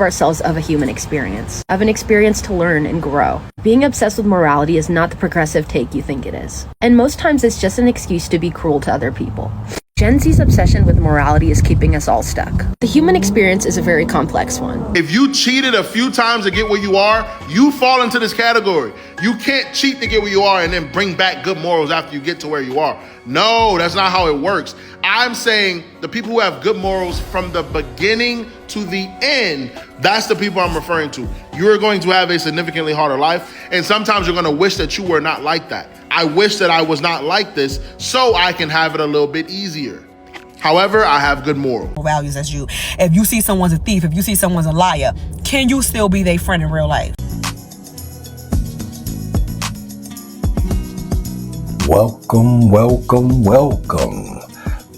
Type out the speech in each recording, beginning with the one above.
ourselves of a human experience, of an experience to learn and grow. Being obsessed with morality is not the progressive take you think it is. And most times it's just an excuse to be cruel to other people. Gen Z's obsession with morality is keeping us all stuck. The human experience is a very complex one. If you cheated a few times to get where you are, you fall into this category. You can't cheat to get where you are and then bring back good morals after you get to where you are. No, that's not how it works. I'm saying the people who have good morals from the beginning to the end, that's the people I'm referring to. You're going to have a significantly harder life, and sometimes you're going to wish that you were not like that. I wish that I was not like this so I can have it a little bit easier. However, I have good moral values as you. If you see someone's a thief, if you see someone's a liar, can you still be their friend in real life? Welcome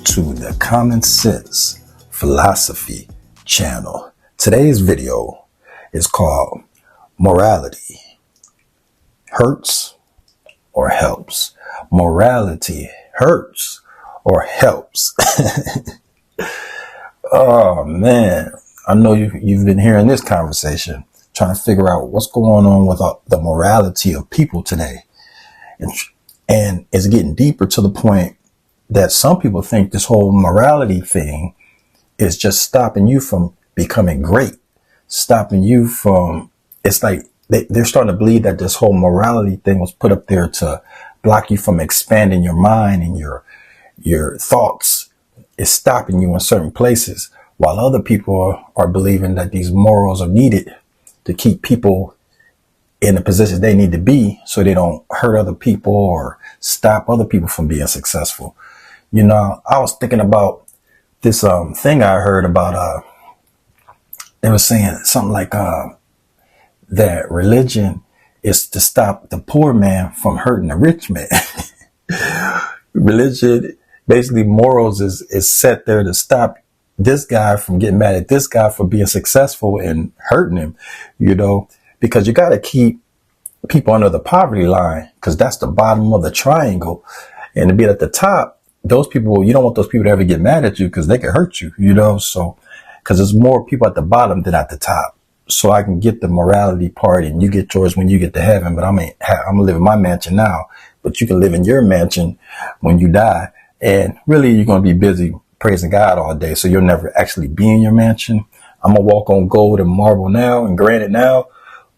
to the Common Sense Philosophy channel. Today's video is called Morality Hurts or Helps. Morality hurts or helps. Oh man, I know you've been hearing this conversation, trying to figure out what's going on with the morality of people today. And it's getting deeper to the point that some people think this whole morality thing is just stopping you from becoming great, stopping you from, it's like they're starting to believe that this whole morality thing was put up there to block you from expanding your mind and your thoughts. Is stopping you in certain places, while other people are believing that these morals are needed to keep people in the positions they need to be so they don't hurt other people or stop other people from being successful. You know, I was thinking about this thing I heard about, they were saying something like that religion is to stop the poor man from hurting the rich man. Religion, basically morals is set there to stop this guy from getting mad at this guy for being successful and hurting him, you know, because you got to keep people under the poverty line, because that's the bottom of the triangle. And to be at the top, those people, you don't want those people to ever get mad at you because they can hurt you, you know, so because there's more people at the bottom than at the top. So I can get the morality part and you get yours when you get to heaven. But I'm living in my mansion now, but you can live in your mansion when you die. And really, you're going to be busy praising God all day. So you'll never actually be in your mansion. I'm going to walk on gold and marble now and granite now.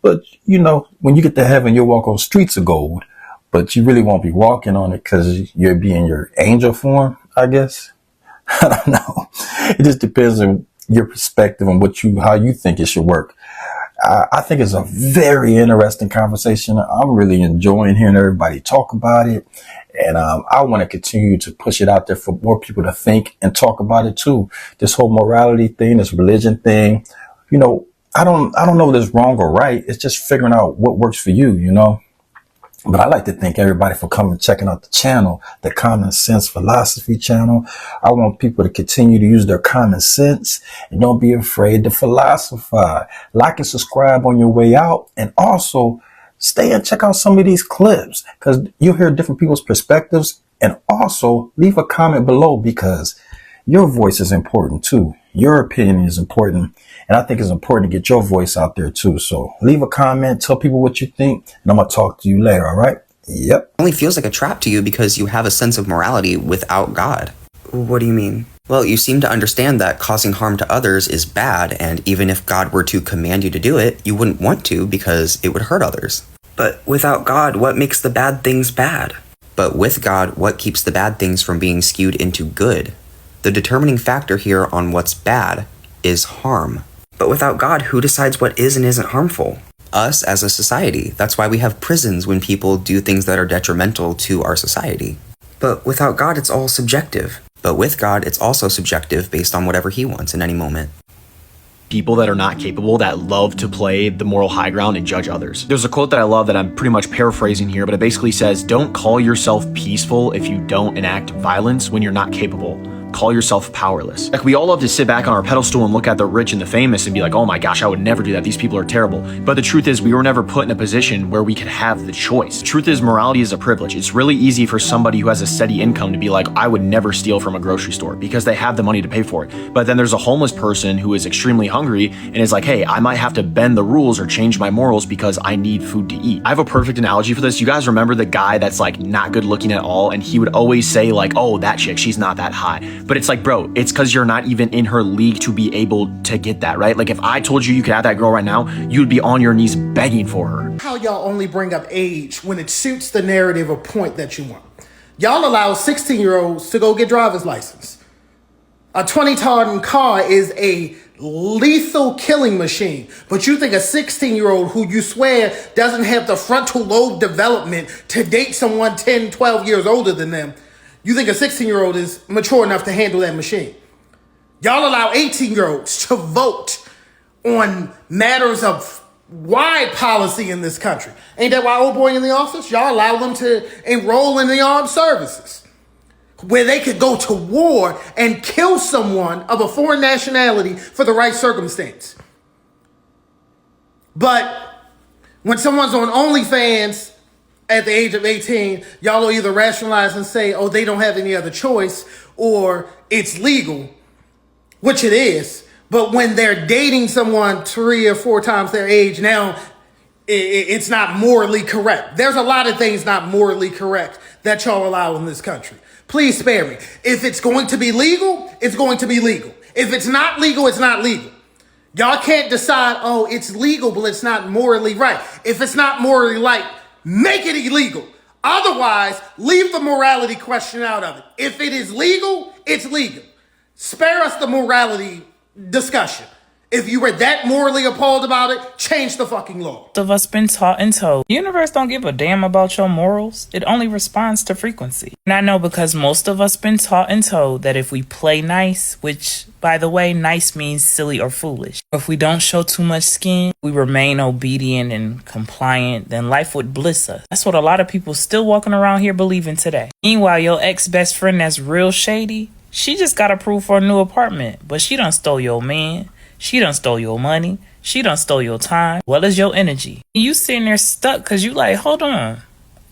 But, you know, when you get to heaven, you'll walk on streets of gold. But you really won't be walking on it because you'll be in your angel form, I guess. I don't know. It just depends on your perspective on how you think it should work. I think it's a very interesting conversation. I'm really enjoying hearing everybody talk about it. And I want to continue to push it out there for more people to think and talk about it too. This whole morality thing, this religion thing, you know, I don't know if it's wrong or right. It's just figuring out what works for you, you know. But I like to thank everybody for coming and checking out the channel, the Common Sense Philosophy channel. I want people to continue to use their common sense and don't be afraid to philosophize. Like and subscribe on your way out, and also stay and check out some of these clips because you'll hear different people's perspectives, and also leave a comment below because your voice is important too. Your opinion is important. And I think it's important to get your voice out there too. So leave a comment, tell people what you think, and I'm going to talk to you later. All right. Yep. It only feels like a trap to you because you have a sense of morality without God. What do you mean? Well, you seem to understand that causing harm to others is bad, and even if God were to command you to do it, you wouldn't want to because it would hurt others. But without God, what makes the bad things bad? But with God, what keeps the bad things from being skewed into good? The determining factor here on what's bad is harm. But without God, who decides what is and isn't harmful? Us as a society. That's why we have prisons when people do things that are detrimental to our society. But without God, it's all subjective. But with God, it's also subjective based on whatever he wants in any moment. People that are not capable, that love to play the moral high ground and judge others. There's a quote that I love that I'm pretty much paraphrasing here, but it basically says, don't call yourself peaceful if you don't enact violence when you're not capable. call yourself powerless. Like, we all love to sit back on our pedestal and look at the rich and the famous and be like, oh my gosh, I would never do that. These people are terrible. But the truth is, we were never put in a position where we could have the choice. The truth is, morality is a privilege. It's really easy for somebody who has a steady income to be like, I would never steal from a grocery store because they have the money to pay for it. But then there's a homeless person who is extremely hungry and is like, hey, I might have to bend the rules or change my morals because I need food to eat. I have a perfect analogy for this. You guys remember the guy that's like not good looking at all, and he would always say like, oh, that chick, she's not that hot. But it's like, bro, it's because you're not even in her league to be able to get that, right? Like, if I told you you could have that girl right now, you'd be on your knees begging for her. How y'all only bring up age when it suits the narrative or point that you want. Y'all allow 16-year-olds to go get driver's license. A 20-ton car is a lethal killing machine, but you think a 16-year-old who you swear doesn't have the frontal lobe development to date someone 10, 12 years older than them, you think a 16-year-old is mature enough to handle that machine. Y'all allow 18-year-olds to vote on matters of wide policy in this country. Ain't that why old boy in the office? Y'all allow them to enroll in the armed services, where they could go to war and kill someone of a foreign nationality for the right circumstance. But when someone's on OnlyFans at the age of 18, y'all will either rationalize and say, oh, they don't have any other choice, or it's legal, which it is. But when they're dating someone 3 or 4 times their age, now it's not morally correct. There's a lot of things not morally correct that y'all allow in this country. Please spare me. If it's going to be legal, it's going to be legal. If it's not legal, it's not legal. Y'all can't decide, oh, it's legal, but it's not morally right. If it's not morally right, make it illegal. Otherwise, leave the morality question out of it. If it is legal, it's legal. Spare us the morality discussion. If you were that morally appalled about it, change the fucking law. Most of us been taught and told, the universe don't give a damn about your morals. It only responds to frequency. And I know because most of us been taught and told that if we play nice, which, by the way, nice means silly or foolish. If we don't show too much skin, we remain obedient and compliant, then life would bliss us. That's what a lot of people still walking around here believing today. Meanwhile, your ex-best friend that's real shady, she just got approved for a new apartment, but she done stole your man. She done stole your money. She done stole your time, well as your energy. You sitting there stuck because you like, hold on.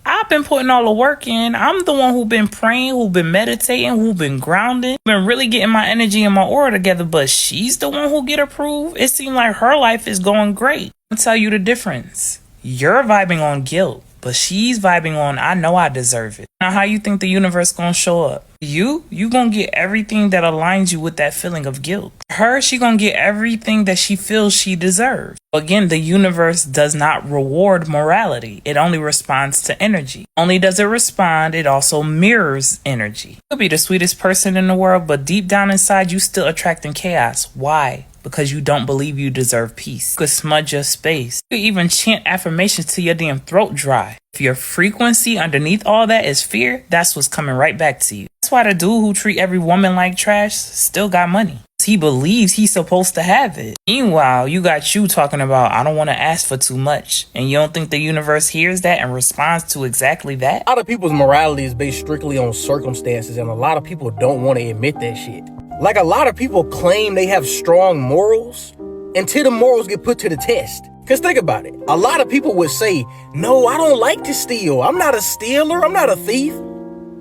I've been putting all the work in. I'm the one who been praying, who been meditating, who been grounding, been really getting my energy and my aura together, but she's the one who get approved. It seems like her life is going great. I'll tell you the difference. You're vibing on guilt, but she's vibing on, I know I deserve it. Now, how you think the universe gonna show up? You gonna get everything that aligns you with that feeling of guilt. Her, she gonna get everything that she feels she deserves. Again, the universe does not reward morality. It only responds to energy. Only does it respond, it also mirrors energy. You could be the sweetest person in the world, but deep down inside, you still attracting chaos. Why? Because you don't believe you deserve peace. You could smudge your space. You could even chant affirmations till your damn throat dry. If your frequency underneath all that is fear, that's what's coming right back to you. That's why the dude who treat every woman like trash still got money. He believes he's supposed to have it. Meanwhile, you got you talking about, I don't want to ask for too much. And you don't think the universe hears that and responds to exactly that? A lot of people's morality is based strictly on circumstances, and a lot of people don't want to admit that shit. Like, a lot of people claim they have strong morals until the morals get put to the test. Because think about it. A lot of people would say, no, I don't like to steal. I'm not a stealer. I'm not a thief.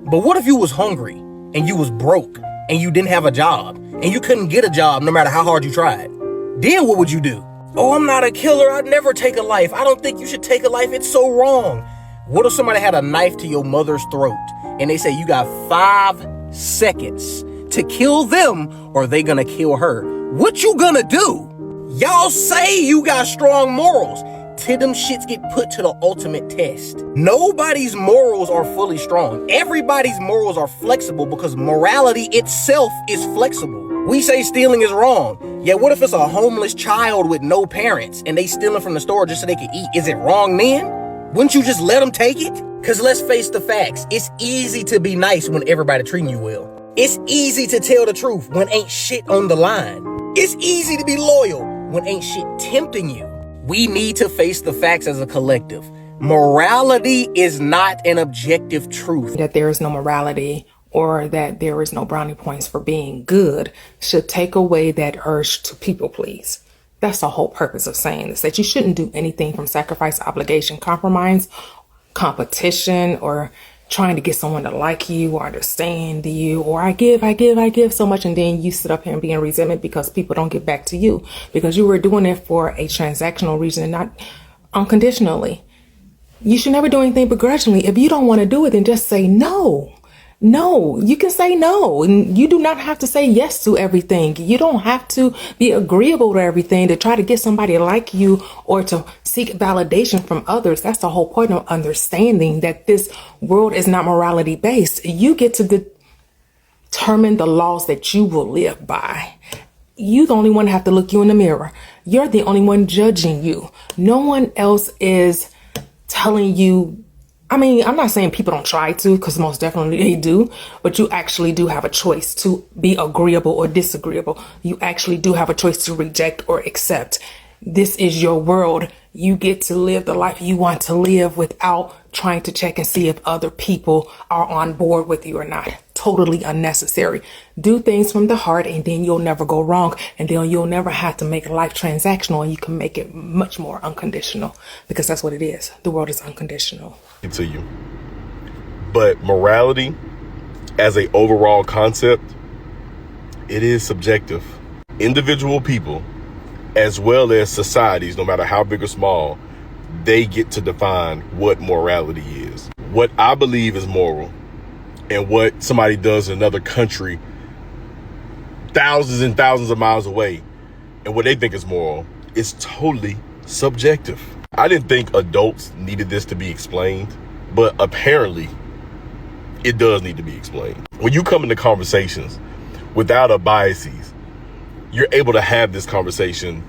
But what if you was hungry and you was broke and you didn't have a job and you couldn't get a job no matter how hard you tried? Then what would you do? Oh, I'm not a killer. I'd never take a life. I don't think you should take a life. It's so wrong. What if somebody had a knife to your mother's throat and they say you got 5 seconds to kill them or they gonna kill her? What you gonna do? Y'all say you got strong morals till them shits get put to the ultimate test. Nobody's morals are fully strong. Everybody's morals are flexible because morality itself is flexible. We say stealing is wrong. Yeah, what if it's a homeless child with no parents and they stealing from the store just so they can eat? Is it wrong then? Wouldn't you just let them take it? Because let's face the facts. It's easy to be nice when everybody treating you well. It's easy to tell the truth when ain't shit on the line. It's easy to be loyal when ain't shit tempting you. We need to face the facts as a collective. Morality is not an objective truth. That there is no morality or that there is no brownie points for being good should take away that urge to people please. That's the whole purpose of saying this, that you shouldn't do anything from sacrifice, obligation, compromise, competition, or trying to get someone to like you or understand you, or I give so much, and then you sit up here and be in resentment because people don't give back to you because you were doing it for a transactional reason and not unconditionally. You should never do anything begrudgingly. If you don't want to do it, then just say no. No, you can say no. And you do not have to say yes to everything. You don't have to be agreeable to everything to try to get somebody like you or to seek validation from others. That's the whole point of understanding that this world is not morality based. You get to determine the laws that you will live by. You the only one have to look you in the mirror. You're the only one judging you. No one else is telling you. I mean, I'm not saying people don't try to, because most definitely they do, but you actually do have a choice to be agreeable or disagreeable. You actually do have a choice to reject or accept. This is your world. You get to live the life you want to live without trying to check and see if other people are on board with you or not. Totally unnecessary. Do things from the heart and then you'll never go wrong. And then you'll never have to make life transactional, and you can make it much more unconditional, because that's what it is. The world is unconditional. To you. But morality as a overall concept, it is subjective. Individual people, as well as societies, no matter how big or small, they get to define what morality is. What I believe is moral and what somebody does in another country thousands and thousands of miles away and what they think is moral is totally subjective. I didn't think adults needed this to be explained, but apparently it does need to be explained. When you come into conversations without a biases, you're able to have this conversation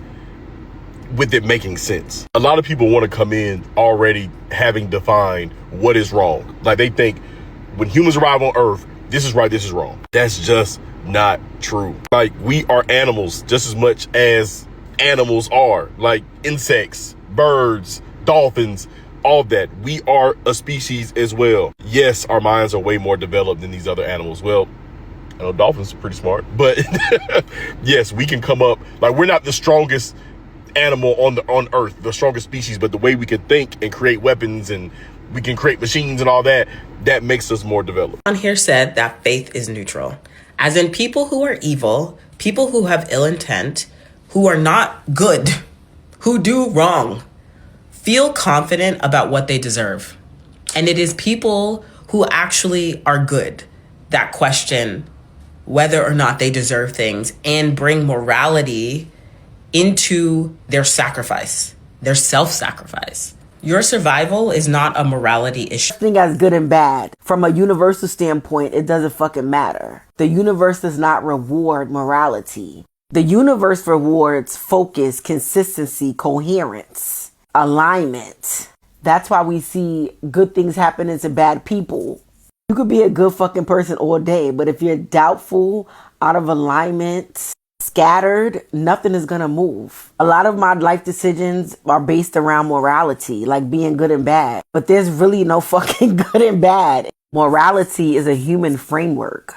with it making sense. A lot of people want to come in already having defined what is wrong. Like they think when humans arrive on Earth, this is right, this is wrong. That's just not true. Like we are animals just as much as animals are, like insects, birds, dolphins, all of that. We are a species as well. Yes, our minds are way more developed than these other animals. Well, I know dolphins are pretty smart, but yes, we can come up, like we're not the strongest animal on Earth, the strongest species, but the way we can think and create weapons and we can create machines and all that, that makes us more developed. On here said that faith is neutral, as in people who are evil, people who have ill intent, who are not good, who do wrong, feel confident about what they deserve. And it is people who actually are good that question whether or not they deserve things and bring morality into their sacrifice, their self-sacrifice. Your survival is not a morality issue. I think as good and bad. From a universal standpoint, it doesn't fucking matter. The universe does not reward morality. The universe rewards focus, consistency, coherence, alignment. That's why we see good things happening to bad people. You could be a good fucking person all day, but if you're doubtful, out of alignment, scattered, nothing is gonna move. A lot of my life decisions are based around morality, like being good and bad. But there's really no fucking good and bad. Morality is a human framework.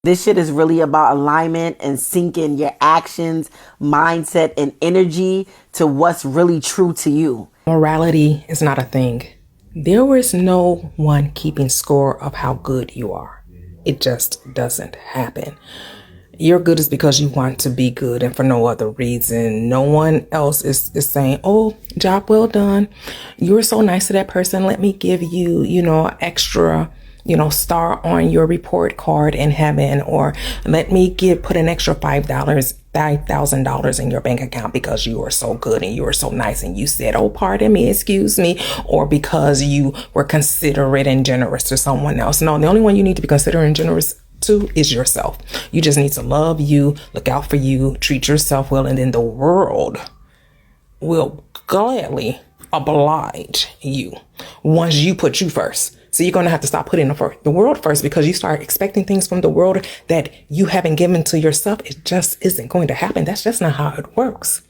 This shit is really about alignment and syncing your actions, mindset, and energy to what's really true to you. Morality is not a thing. There is no one keeping score of how good you are. It just doesn't happen. You're good is because you want to be good and for no other reason. No one else is saying, oh, job well done. You were so nice to that person. Let me give you, extra, star on your report card in heaven, or let me put an extra $5,000 in your bank account because you were so good and you were so nice and you said, oh, pardon me, excuse me, or because you were considerate and generous to someone else. No, the only one you need to be considerate and generous to is yourself. You just need to love you, look out for you, treat yourself well, and then the world will gladly oblige you once you put you first. So you're going to have to stop putting the world first, because you start expecting things from the world that you haven't given to yourself. It just isn't going to happen. That's just not how it works.